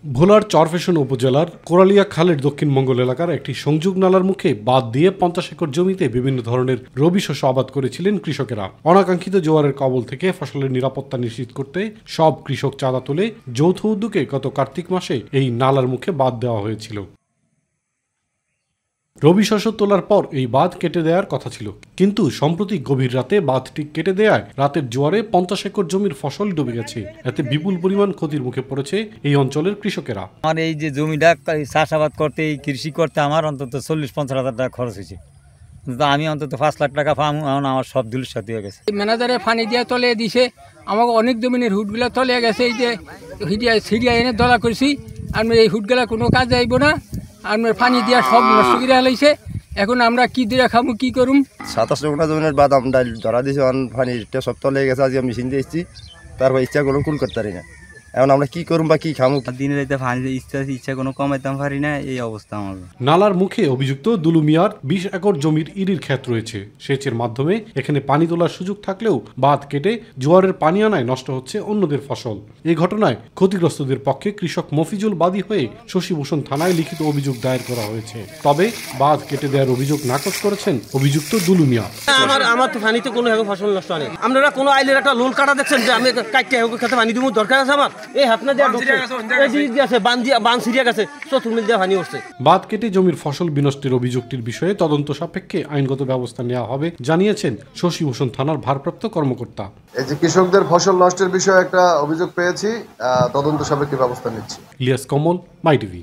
ভোলার চরফ্যাশন উপজেলার কোরালিয়া খালের দক্ষিণ মঙ্গল এলাকার একটি সংযোগ নালার মুখে বাঁধ দিয়ে 50 একর জমিতে বিভিন্ন ধরনের রবি শস্য আবাদ করেছিলেন কৃষকেরা। অনাকাঙ্ক্ষিত জোয়ারের কবল থেকে ফসলের নিরাপত্তা নিশ্চিত করতে সব কৃষক চাঁদা তুলে যৌথ উদ্যোগে গত কার্তিক মাসে এই নালার মুখে বাঁধ দেওয়া হয়েছিল। রবি শস্য তোলার পর এই বাঁধ কেটে দেওয়ার কথা ছিল, কিন্তু সম্প্রতি গভীর রাতে বাঁধটি কেটে দেওয়ায় রাতের জোয়ারে 50 একর জমির ফসল ডুবে গেছে। এতে বিপুল পরিমাণ ক্ষতির মুখে পড়েছে এই অঞ্চলের কৃষকেরা। আমার এই যে জমিটা চাষাবাদ করতে, এই কৃষি করতে আমার অন্তত 40-50 হাজার টাকা খরচ হয়েছে। আমি অন্তত 5 লাখ টাকা পাবো, এখন আমার সব দুল সাথে হয়ে গেছে। ম্যানেজারে পানি দিয়ে তলে দিছে, আমাকে অনেক জমিনের হুটগুলো তলে গেছে। এই যে সিরিয়া এনে দলা করছি, আমি এই হুটগুলা কোনো কাজে আইব না, আপনার পানি দিয়া সব নষ্ট করে হালাইছে। এখন আমরা কি দিয়ে খাবো, কি করুম? 27 গুণা জমিনের বাদ আমরা ধরা দিয়েছি, পানিটা সব তলে গেছে। আজকে মেশিন দিয়ে এসেছি, তারপর ইচ্ছা কোনো কুল করতে পারি না। এখন আমরা কি করুম বা কি খামু? দিনে রাতে পানি ইচ্ছা কোনো কমাইতাম পারি না, এই অবস্থা আমার। নালার মুখে অভিযুক্ত দুলু মিয়ার 20 একর জমির ইরির ক্ষেত রয়েছে। সেচের মাধ্যমে এখানে পানি তোলার সুযোগ থাকলেও বাঁধ কেটে জোয়ারের পানি আনায় নষ্ট হচ্ছে অন্যদের ফসল। এই ঘটনায় ক্ষতিগ্রস্তদের পক্ষে কৃষক মফিজুল বাদী হয়ে শশীভূষণ থানায় লিখিত অভিযোগ দায়ের করা হয়েছে। তবে বাঁধ কেটে দেওয়ার অভিযোগ নাকচ করেছেন অভিযুক্ত দুলু মিয়া। আমার তো পানিতে কোনো ফসল নষ্ট হয় না। আপনারা কোনো আইলের একটা লোন কাটা দেখছেন যে আমি কাটতে খেতে পানি দিব দরকার আছে আমার? এই হাতনা দেওয়া বান সিরিয়া গেছে, চতুর্মিল দিয়ে পানি উঠছে। বাঁধ কেটে জমির ফসল বিনষ্টের অভিযোগটির বিষয়ে তদন্ত সাপেক্ষে আইনগত ব্যবস্থা নেওয়া হবে জানিয়েছেন শশীভূষণ থানার ভারপ্রাপ্ত কর্মকর্তা। এই যে কৃষকদের ফসল নষ্টের বিষয়ে একটা অভিযোগ পেয়েছি, তদন্ত সাপেক্ষে ব্যবস্থা নিচ্ছি। ইলিয়াস কমল, মাই টিভি।